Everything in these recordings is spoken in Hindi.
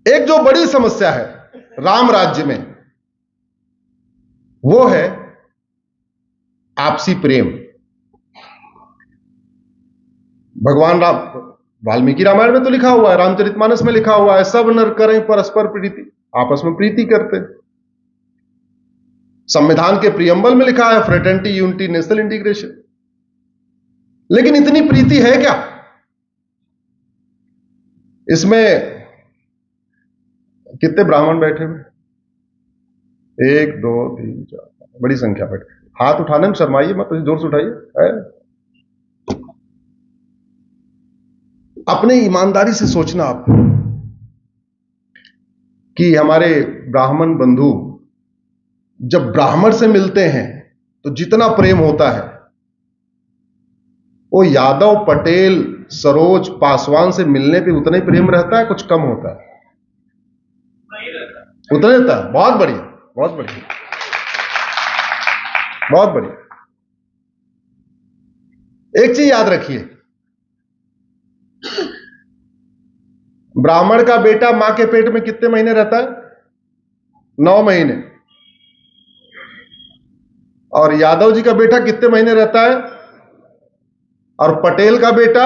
एक जो बड़ी समस्या है राम राज्य में, वो है आपसी प्रेम। भगवान राम, वाल्मीकि रामायण में तो लिखा हुआ है, रामचरितमानस में लिखा हुआ है, सब नर करें परस्पर प्रीति, आपस में प्रीति करते। संविधान के प्रियम्बल में लिखा है फ्रेटर्निटी, यूनिटी, नेशनल इंटीग्रेशन। लेकिन इतनी प्रीति है क्या इसमें? कितने ब्राह्मण बैठे हुए? 1 2 3 4, बड़ी संख्या बैठे। हाथ उठाने में शर्माइए मत, जोर से उठाइए। अपने ईमानदारी से सोचना आप कि हमारे ब्राह्मण बंधु जब ब्राह्मण से मिलते हैं तो जितना प्रेम होता है, वो यादव, पटेल, सरोज, पासवान से मिलने पे उतना ही प्रेम रहता है? कुछ कम होता है? उतना रहता है। बहुत बढ़िया, बहुत बढ़िया, बहुत बढ़िया। एक चीज याद रखिए, ब्राह्मण का बेटा मां के पेट में कितने महीने रहता है? 9 महीने। और यादव जी का बेटा कितने महीने रहता है? और पटेल का बेटा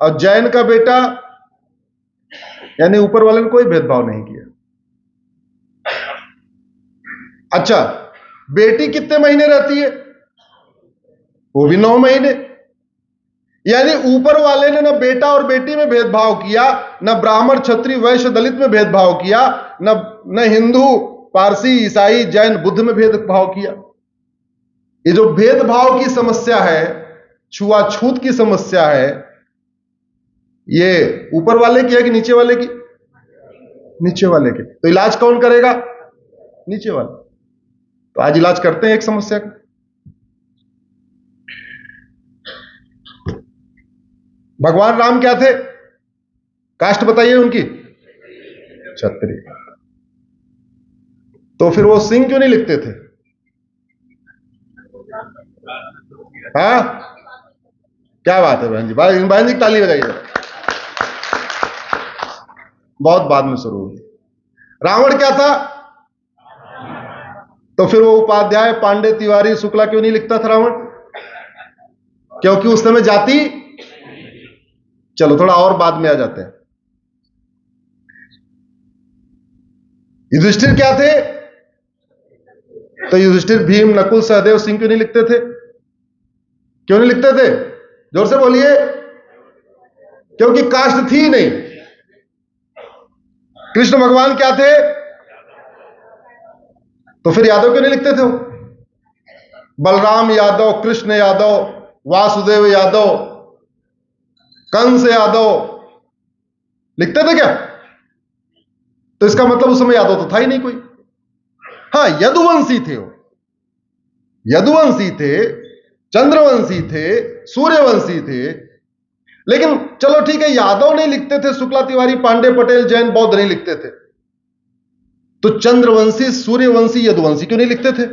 और जैन का बेटा, यानी ऊपर वाले ने कोई भेदभाव नहीं किया। अच्छा, बेटी कितने महीने रहती है? वो भी 9 महीने। यानी ऊपर वाले ने न बेटा और बेटी में भेदभाव किया, न ब्राह्मण, क्षत्रिय, वैश्य, दलित में भेदभाव किया, न हिंदू, पारसी, ईसाई, जैन, बुद्ध में भेदभाव किया। ये जो भेदभाव की समस्या है, छुआछूत की समस्या है, ये ऊपर वाले की है कि नीचे वाले की? नीचे वाले की। तो इलाज कौन करेगा? नीचे वाले। तो आज इलाज करते हैं एक समस्या का। भगवान राम क्या थे? कास्ट बताइए उनकी? क्षत्रिय। तो फिर वो सिंह क्यों नहीं लिखते थे? हाँ, क्या बात है बहन जी, बहन जी ताली बजाइए। बहुत बाद में शुरू हुई। रावण क्या था? तो फिर वो उपाध्याय, पांडे, तिवारी, शुक्ला क्यों नहीं लिखता था रावण? क्योंकि उस समय जाति। चलो थोड़ा और बाद में आ जाते हैं। युधिष्ठिर क्या थे? तो युधिष्ठिर, भीम, नकुल, सहदेव, सिंह क्यों नहीं लिखते थे? क्यों नहीं लिखते थे? जोर से बोलिए। क्योंकि कास्ट थी नहीं। कृष्ण भगवान क्या थे? तो फिर यादव क्यों नहीं लिखते थे? बलराम यादव, कृष्ण यादव, वासुदेव यादव, कंस यादव, लिखते थे क्या? तो इसका मतलब उस समय यादव तो था ही नहीं कोई। हां, यदुवंशी थे वो, यदुवंशी थे, चंद्रवंशी थे, सूर्यवंशी थे। लेकिन चलो ठीक है, यादव नहीं लिखते थे, शुक्ला, तिवारी, पांडे, पटेल, जैन, बौद्ध नहीं लिखते थे, तो चंद्रवंशी, सूर्यवंशी, यदुवंशी क्यों नहीं लिखते थे?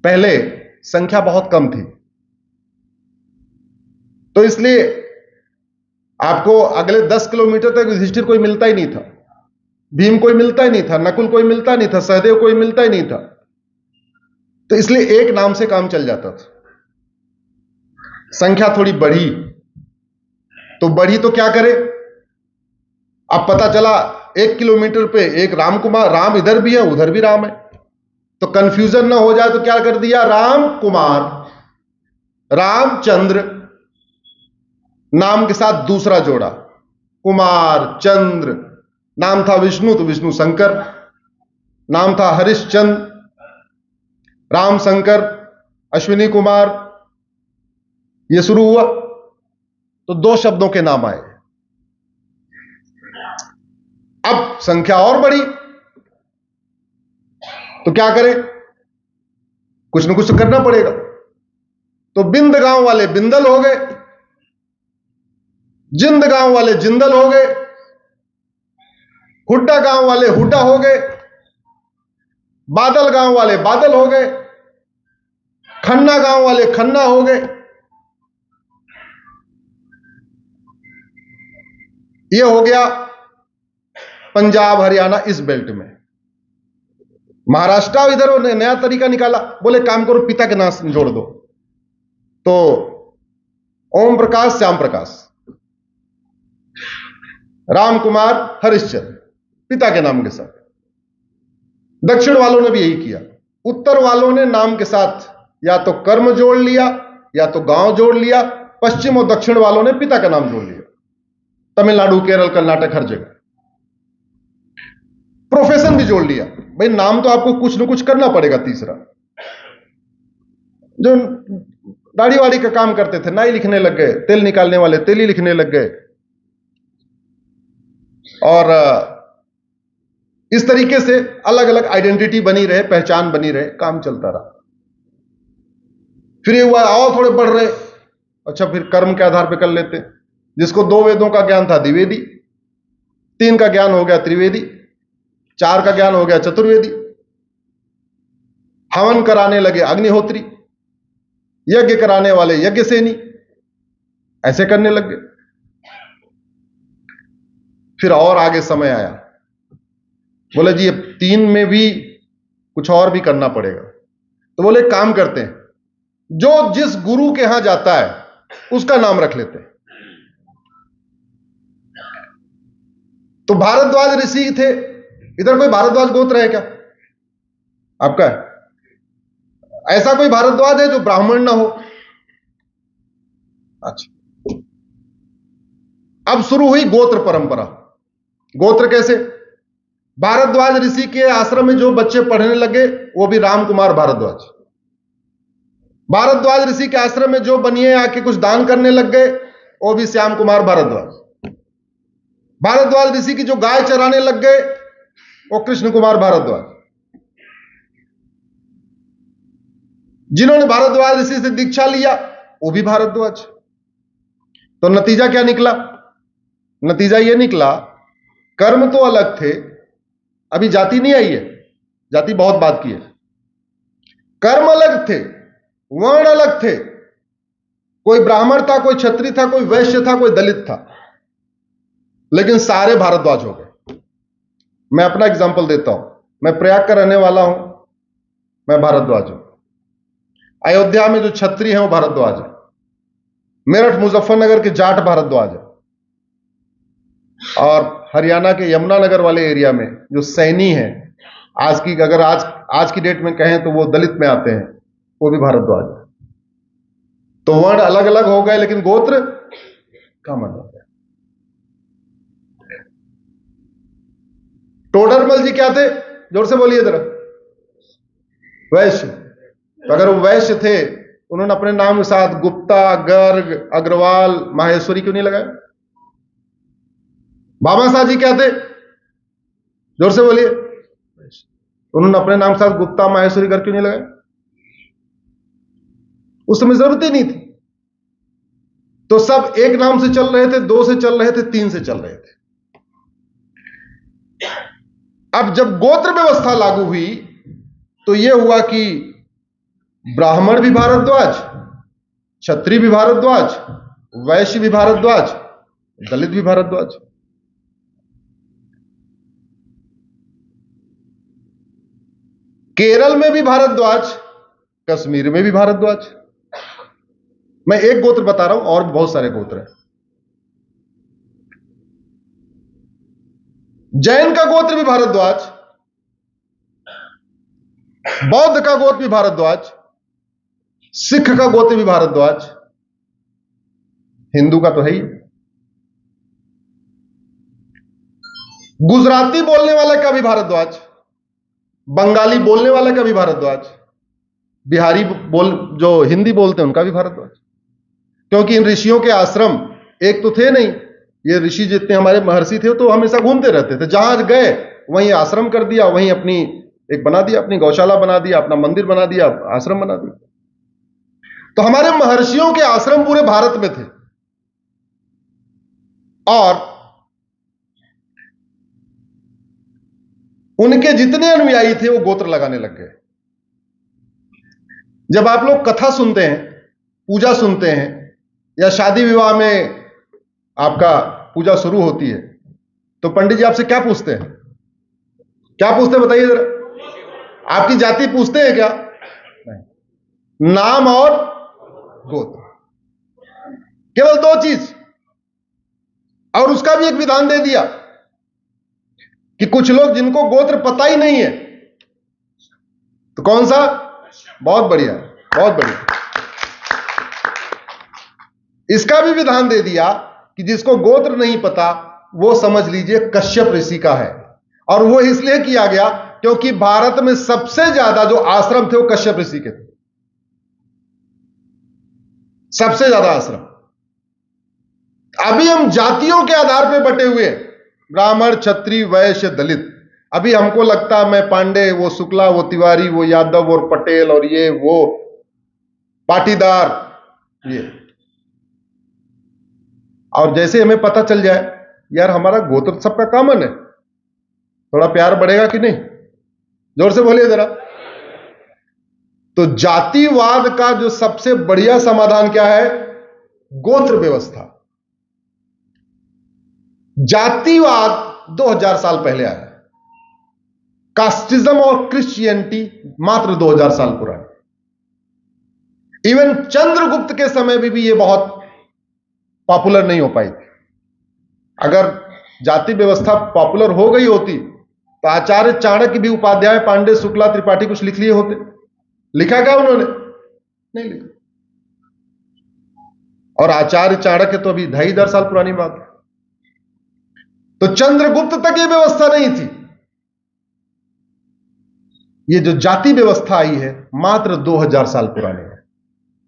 पहले संख्या बहुत कम थी, तो इसलिए आपको अगले 10 किलोमीटर तक युधिष्ठिर कोई मिलता ही नहीं था, भीम कोई मिलता ही नहीं था, नकुल कोई मिलता नहीं था, सहदेव कोई मिलता ही नहीं था। तो इसलिए एक नाम से काम चल जाता था। संख्या थोड़ी बढ़ी, तो बढ़ी तो क्या करे? अब पता चला 1 किलोमीटर पे एक राम कुमार, राम इधर भी है उधर भी राम है, तो कंफ्यूजन ना हो जाए तो क्या कर दिया? राम कुमार, रामचंद्र नाम के साथ दूसरा जोड़ा, कुमार चंद्र। नाम था विष्णु तो विष्णु शंकर, नाम था हरिश्चंद्र, राम शंकर, अश्विनी कुमार, ये शुरू हुआ, तो 2 शब्दों के नाम आए। अब संख्या और बढ़ी, तो क्या करें? कुछ न कुछ तो करना पड़ेगा। तो बिंद गांव वाले बिंदल हो गए, जिंद गांव वाले जिंदल हो गए, हुड्डा गांव वाले हुड्डा हो गए, बादल गांव वाले बादल हो गए, खन्ना गांव वाले खन्ना हो गए। यह हो गया पंजाब हरियाणा इस बेल्ट में। महाराष्ट्र इधर उन्होंने नया तरीका निकाला, बोले काम करो पिता के नाम जोड़ दो, तो ओम प्रकाश श्याम प्रकाश, राम कुमार हरिश्चंद्र, पिता के नाम के साथ। दक्षिण वालों ने भी यही किया। उत्तर वालों ने नाम के साथ या तो कर्म जोड़ लिया या तो गांव जोड़ लिया। पश्चिम और दक्षिण वालों ने पिता का नाम जोड़ लिया। तमिलनाडु, केरल, कर्नाटक, हर जगह प्रोफेशन भी जोड़ लिया। भाई नाम तो आपको कुछ न कुछ करना पड़ेगा। तीसरा, जो दाढ़ी वाड़ी का काम करते थे नाई लिखने लग गए, तेल निकालने वाले तेली लिखने लग गए, और इस तरीके से अलग अलग आइडेंटिटी बनी रहे, पहचान बनी रहे, काम चलता रहा। फिर ये हुआ और थोड़े बढ़ रहे, अच्छा फिर कर्म के आधार पर कर लेते। जिसको 2 वेदों का ज्ञान था द्विवेदी, 3 का ज्ञान हो गया त्रिवेदी, 4 का ज्ञान हो गया चतुर्वेदी। हवन कराने लगे अग्निहोत्री, यज्ञ कराने वाले यज्ञसेनी, ऐसे करने लग गए। फिर और आगे समय आया, बोले जी अब 3 में भी कुछ और भी करना पड़ेगा। तो बोले काम करते हैं, जो जिस गुरु के यहां जाता है उसका नाम रख लेते हैं। तो भारद्वाज ऋषि थे। इधर कोई भारद्वाज गोत्र है क्या आपका? ऐसा कोई भारद्वाज है जो ब्राह्मण ना हो? अच्छा, अब शुरू हुई गोत्र परंपरा। गोत्र कैसे? भारद्वाज ऋषि के आश्रम में जो बच्चे पढ़ने लगे वो भी राम कुमार भारद्वाज। भारद्वाज ऋषि के आश्रम में जो बनिए आके कुछ दान करने लग गए वो भी श्याम कुमार भारद्वाज। भारद्वाज ऋषि की जो गाय चराने लग गए वो कृष्ण कुमार भारद्वाज। जिन्होंने भारद्वाज ऋषि से दीक्षा लिया वो भी भारद्वाज। तो नतीजा क्या निकला? नतीजा यह निकला, कर्म तो अलग थे, अभी जाति नहीं आई है, जाति बहुत बात की है। कर्म अलग थे, वर्ण अलग थे। कोई ब्राह्मण था, कोई क्षत्रिय था, कोई वैश्य था, कोई दलित था, लेकिन सारे भारद्वाज हो गए। मैं अपना एग्जांपल देता हूं। मैं प्रयाग का रहने वाला हूं, मैं भारद्वाज हूं। अयोध्या में जो क्षत्रिय हैं वो भारद्वाज है। मेरठ मुजफ्फरनगर के जाट भारद्वाज है। और हरियाणा के यमुनानगर वाले एरिया में जो सैनी है, आज की डेट में कहें तो वो दलित में आते हैं, वो भी भारद्वाज है। तो वर्ण अलग अलग हो गए लेकिन गोत्र कॉमन हो गया। टोडरमल जी क्या थे? जोर से बोलिए जरा। वैश्य। तो अगर वो वैश्य थे, उन्होंने अपने नाम के साथ गुप्ता, गर्ग, अग्रवाल, माहेश्वरी क्यों नहीं लगाया? बाबा साहब जी क्या थे? जोर से बोलिए। उन्होंने अपने नाम के साथ गुप्ता, माहेश्वरी, गर्ग क्यों नहीं लगाया? उस समय जरूरत ही नहीं थी। तो सब एक नाम से चल रहे थे, 2 से चल रहे थे, 3 से चल रहे थे। अब जब गोत्र व्यवस्था लागू हुई तो यह हुआ कि ब्राह्मण भी भारद्वाज, क्षत्रिय भी भारद्वाज, वैश्य भी भारद्वाज, दलित भी भारद्वाज। केरल में भी भारद्वाज, कश्मीर में भी भारद्वाज। मैं एक गोत्र बता रहा हूं, और भी बहुत सारे गोत्र हैं। जैन का गोत्र भी भारद्वाज, बौद्ध का गोत्र भी भारद्वाज, सिख का गोत्र भी भारद्वाज, हिंदू का तो है ही। गुजराती बोलने वाले का भी भारद्वाज, बंगाली बोलने वाले का भी भारद्वाज, बिहारी जो हिंदी बोलते हैं उनका भी भारद्वाज। क्योंकि इन ऋषियों के आश्रम एक तो थे नहीं, ये ऋषि जितने हमारे महर्षि थे तो हमेशा घूमते रहते थे। जहां गए वहीं आश्रम कर दिया, वहीं अपनी एक बना दिया, अपनी गौशाला बना दिया, अपना मंदिर बना दिया, आश्रम बना दिया। तो हमारे महर्षियों के आश्रम पूरे भारत में थे। और उनके जितने अनुयायी थे वो गोत्र लगाने लग गए। जब आप लोग कथा सुनते हैं, पूजा सुनते हैं, या शादी विवाह में आपका पूजा शुरू होती है तो पंडित जी आपसे क्या पूछते हैं? क्या पूछते हैं बताइए जरा? आपकी जाति पूछते हैं क्या? नहीं, नाम और गोत्र, केवल दो चीज। और उसका भी एक विधान दे दिया कि कुछ लोग जिनको गोत्र पता ही नहीं है, तो कौन सा? बहुत बढ़िया, बहुत बढ़िया। इसका भी विधान दे दिया कि जिसको गोत्र नहीं पता वो समझ लीजिए कश्यप ऋषि का है। और वो इसलिए किया गया क्योंकि भारत में सबसे ज्यादा जो आश्रम थे वो कश्यप ऋषि के थे, सबसे ज्यादा आश्रम। अभी हम जातियों के आधार पर बटे हुए, ब्राह्मण, क्षत्रिय, वैश्य, दलित। अभी हमको लगता है मैं पांडे, वो शुक्ला, वो तिवारी, वो यादव और पटेल और ये वो पाटीदार, ये। और जैसे हमें पता चल जाए यार हमारा गोत्र सबका कॉमन है, थोड़ा प्यार बढ़ेगा कि नहीं? जोर से बोलिए जरा। तो जातिवाद का जो सबसे बढ़िया समाधान क्या है? गोत्र व्यवस्था। जातिवाद 2000 साल पहले आया, कास्टिज्म और क्रिश्चियनिटी मात्र 2000 साल पुरानी। इवन चंद्रगुप्त के समय में भी ये बहुत पॉपुलर नहीं हो पाई थी। अगर जाति व्यवस्था पॉपुलर हो गई होती तो आचार्य चाणक्य भी उपाध्याय, पांडे, शुक्ला, त्रिपाठी कुछ लिख लिए होते। लिखा क्या उन्होंने? नहीं लिखा। और आचार्य चाणक्य तो अभी 2500 साल पुरानी बात है। तो चंद्रगुप्त तक ये व्यवस्था नहीं थी। ये जो जाति व्यवस्था आई है मात्र 2000 साल पुरानी है।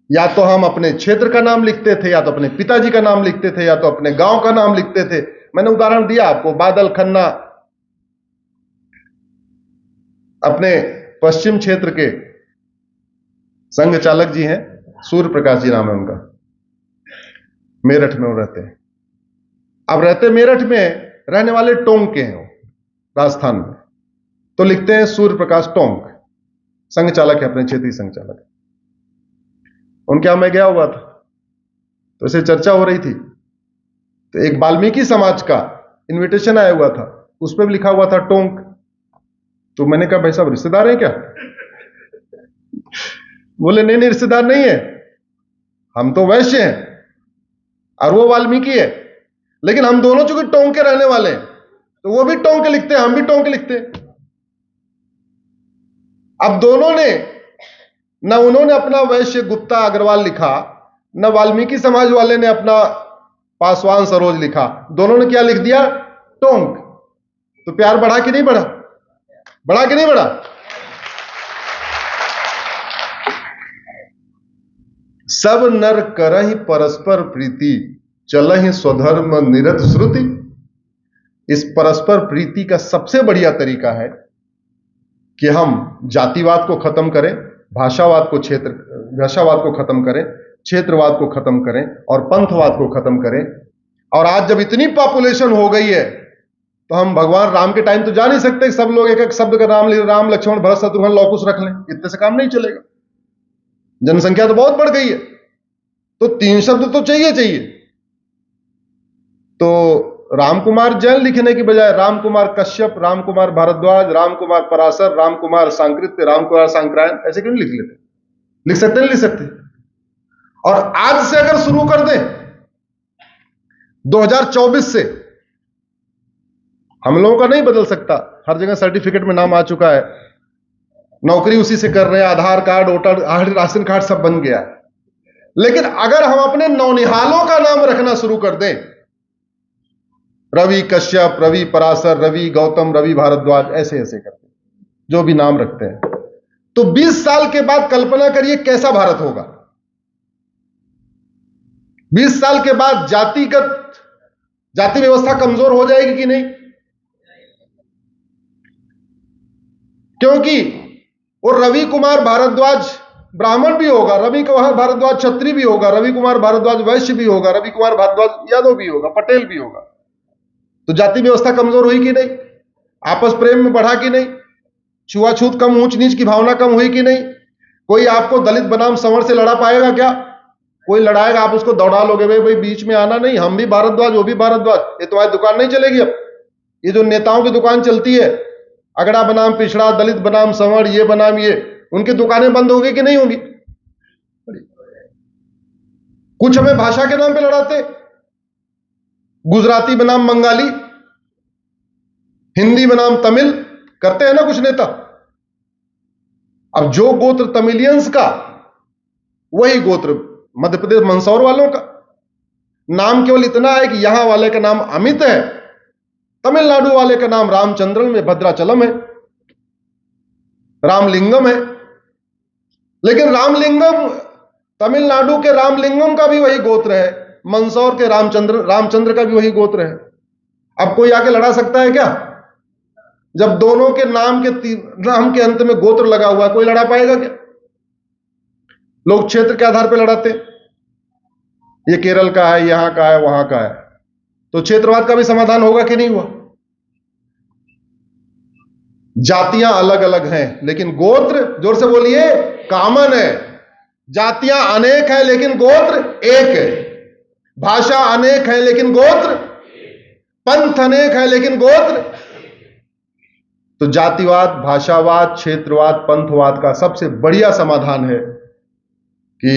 या तो हम अपने क्षेत्र का नाम लिखते थे, या तो अपने पिताजी का नाम लिखते थे, या तो अपने गांव का नाम लिखते थे। मैंने उदाहरण दिया आपको, बादल खन्ना अपने पश्चिम क्षेत्र के संघ चालक जी हैं, सूर्य प्रकाश जी नाम है उनका, मेरठ में वो रहते हैं। अब रहते मेरठ में, रहने वाले टोंक के हैं, राजस्थान में, तो लिखते हैं सूर्य प्रकाश टोंक, संघ चालक है, अपने क्षेत्रीय संघ चालक। उनके यहां मैं गया हुआ था, तो ऐसे चर्चा हो रही थी, तो एक वाल्मीकि समाज का इनविटेशन आया हुआ था, उस पर भी लिखा हुआ था टोंक। तो मैंने कहा भाई साहब रिश्तेदार हैं क्या? बोले नहीं नहीं रिश्तेदार नहीं है, हम तो वैश्य हैं और वो वाल्मीकि है, लेकिन हम दोनों चूंकि टोंक के रहने वाले हैं तो वो भी टोंक के लिखते हैं, हम भी टोंक के लिखते हैं। अब दोनों ने, न उन्होंने अपना वैश्य गुप्ता अग्रवाल लिखा, न वाल्मीकि समाज वाले ने अपना पासवान सरोज लिखा, दोनों ने क्या लिख दिया? टोंक। तो प्यार बढ़ा कि नहीं बढ़ा? बढ़ा कि नहीं बढ़ा? सब नर करहि परस्पर प्रीति, चलहि स्वधर्म निरत श्रुति। इस परस्पर प्रीति का सबसे बढ़िया तरीका है कि हम जातिवाद को खत्म करें, भाषावाद को खत्म करें, क्षेत्रवाद को खत्म करें और पंथवाद को खत्म करें। और आज जब इतनी पॉपुलेशन हो गई है तो हम भगवान राम के टाइम तो जा नहीं सकते सब लोग एक एक शब्द का नाम ले, राम, लक्ष्मण, भरत, शत्रुघ्न, लव, कुश रख लें, इतने से काम नहीं चलेगा। जनसंख्या तो बहुत बढ़ गई है, तो 3 शब्द तो चाहिए चाहिए। तो राम कुमार जैन लिखने की बजाय राम कुमार कश्यप, राम कुमार भारद्वाज, राम कुमार पराशर, राम कुमार सांकृत्य, राम कुमार सांक्रायण, ऐसे क्यों नहीं लिख लेते? लिख सकते नहीं लिख सकते? और आज से अगर शुरू कर दें 2024 से, हम लोगों का नहीं बदल सकता, हर जगह सर्टिफिकेट में नाम आ चुका है, नौकरी उसी से कर रहे हैं, Aadhaar card, voter card, ration card सब बन गया। लेकिन अगर हम अपने नौनिहालों का नाम रखना शुरू कर दें, रवि कश्यप, रवि पराशर, रवि गौतम, रवि भारद्वाज, ऐसे ऐसे करते जो भी नाम रखते हैं, तो 20 साल के बाद कल्पना करिए कैसा भारत होगा। 20 साल के बाद जाति व्यवस्था कमजोर हो जाएगी कि नहीं? क्योंकि वो रवि कुमार भारद्वाज ब्राह्मण भी होगा, रवि कुमार भारद्वाज क्षत्रिय भी होगा, रवि कुमार भारद्वाज वैश्य भी होगा, रवि कुमार भारद्वाज यादव भी होगा, पटेल भी होगा। तो जाति व्यवस्था कमजोर हुई कि नहीं? आपस प्रेम में बढ़ा कि नहीं? छुआछूत कम, ऊंच नीच की भावना कम हुई कि नहीं? कोई आपको दलित बनाम सवर्ण से लड़ा पाएगा क्या? कोई लड़ाएगा, आप उसको दौड़ा लोगे, भाई बीच में आना नहीं, हम भी भारद्वाज वो भी भारद्वाज, ये तुम्हारी दुकान नहीं चलेगी। अब ये जो नेताओं की दुकान चलती है, अगड़ा बनाम पिछड़ा, दलित बनाम संवर्ण, ये बनाम ये, उनकी दुकानें बंद होगी कि नहीं होगी? कुछ हमें भाषा के नाम पे लड़ाते, गुजराती बनाम बंगाली, हिंदी बनाम तमिल करते हैं ना कुछ नेता। अब जो गोत्र तमिलियंस का, वही गोत्र मध्य प्रदेश मंदसौर वालों का। नाम केवल इतना है कि यहां वाले का नाम अमित है, तमिलनाडु वाले का नाम रामचंद्रन में भद्राचलम है, रामलिंगम है। लेकिन रामलिंगम, तमिलनाडु के रामलिंगम का भी वही गोत्र है, मंदसौर के रामचंद्र का भी वही गोत्र है। अब कोई आके लड़ा सकता है क्या? जब दोनों के नाम के अंत में गोत्र लगा हुआ है, कोई लड़ा पाएगा क्या? लोग क्षेत्र के आधार पर लड़ाते, ये केरल का है, यहां का है, वहां का है। तो क्षेत्रवाद का भी समाधान होगा कि नहीं हुआ? जातियां अलग अलग हैं, लेकिन गोत्र, जोर से बोलिए, कॉमन है। जातियां अनेक है लेकिन गोत्र एक है। भाषा अनेक है लेकिन गोत्र, पंथ अनेक है लेकिन गोत्र। तो जातिवाद, भाषावाद, क्षेत्रवाद, पंथवाद का सबसे बढ़िया समाधान है कि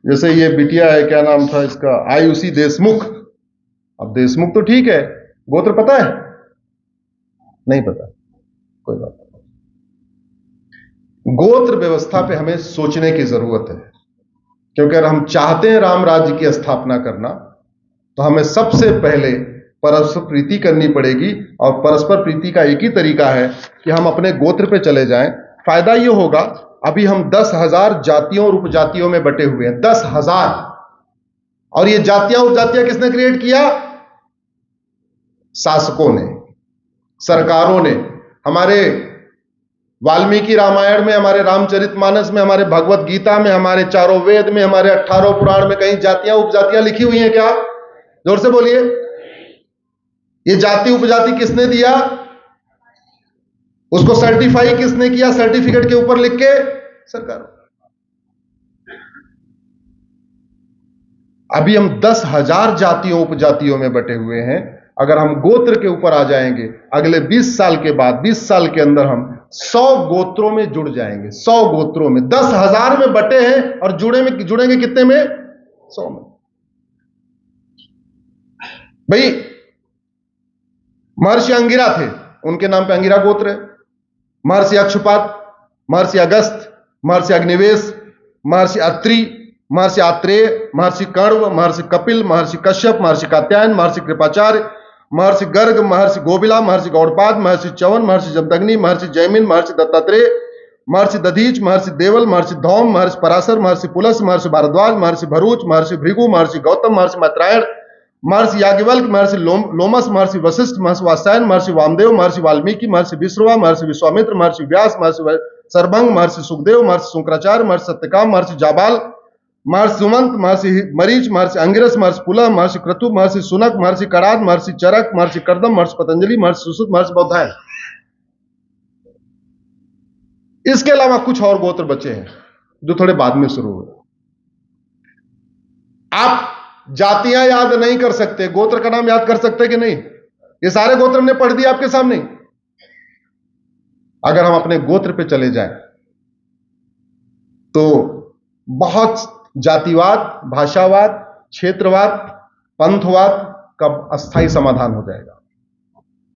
जैसे ये बिटिया है, क्या नाम था इसका, आयुषी देशमुख। अब देशमुख तो ठीक है, गोत्र पता है? नहीं पता, कोई बात नहीं। गोत्र व्यवस्था पे हमें सोचने की जरूरत है, क्योंकि अगर हम चाहते हैं राम राज्य की स्थापना करना, तो हमें सबसे पहले परस्पर प्रीति करनी पड़ेगी। और परस्पर प्रीति का एक ही तरीका है कि हम अपने गोत्र पे चले जाएं। फायदा यह होगा, अभी हम 10,000 जातियों और उपजातियों में बटे हुए हैं, 10,000। और ये जातियां उपजातियां किसने क्रिएट किया? शासकों ने, सरकारों ने। हमारे वाल्मीकि रामायण में, हमारे रामचरितमानस में, हमारे भगवत गीता में, हमारे चारों वेद में, हमारे 18 पुराण में कहीं जातियां उपजातियां लिखी हुई हैं क्या? जोर से बोलिए। ये जाति उपजाति किसने दिया? उसको सर्टिफाई किसने किया? सर्टिफिकेट के ऊपर लिख के सरकार। अभी हम 10,000 जातियों उपजातियों में बटे हुए हैं। अगर हम गोत्र के ऊपर आ जाएंगे, अगले 20 साल के बाद, 20 साल के अंदर हम 100 गोत्रों में जुड़ जाएंगे। 100 गोत्रों में, 10,000 में बटे हैं और जुड़ेंगे कितने में? 100 में। भाई महर्षि अंगिरा थे, उनके नाम पे अंगिरा गोत्र है। महर्षि अक्षुपात, महर्षि अगस्त, महर्षि अग्निवेश, महर्षि अत्रि, महर्षि आत्रेय, महर्षि कण्व, महर्षि कपिल, महर्षि कश्यप, महर्षि कात्यायन, महर्षि कृपाचार्य, महर्षि गर्ग, महर्षि गोबिला, महर्षि गौड़पाद, महर्षि च्यवन, महर्षि जमदग्नि, महर्षि जयमिन, महर्षि दत्तात्रेय, महर्षि दधीच, महर्षि देवल, महर्षि धौम, महर्षि पराशर, महर्षि पुलस, महर्षि भारद्वाज, महर्षि भरूच, महर्षि भृगु, महर्षि गौतम, महर्षि मैत्रायण, महर्षि याज्ञवल्क्य, महर्षि लोमस, महर्षि वशिष्ठ, महर्षि वात्सायन, महर्षि वामदेव, महर्षि वाल्मीकि, महर्षि विश्रवा, महर्षि विश्वामित्र, महर्षि व्यास, महर्षि सर्वभंग, महर्षि सुखदेव, महर्षि शुक्राचार्य, महर्षि सत्यकाम, महर्षि जाबाल, महर्षि सुमंत, महर्षि मरीच, महर्षि अंगिरस, महर्षि पुलह, महर्षि क्रतु, महर्षि सुनक, महर्षि कणाद, महर्षि चरक, महर्षि कर्दम, महर्षि पतंजलि, महर्षि सुश्रुत, महर्षि बौधायन। इसके अलावा कुछ और गोत्र बचे हैं जो थोड़े बाद में शुरू हुए। आप जातियां याद नहीं कर सकते, गोत्र का नाम याद कर सकते कि नहीं? ये सारे गोत्र हमने पढ़ दिए आपके सामने। अगर हम अपने गोत्र पे चले जाएं तो बहुत जातिवाद, भाषावाद, क्षेत्रवाद, पंथवाद का अस्थायी समाधान हो जाएगा।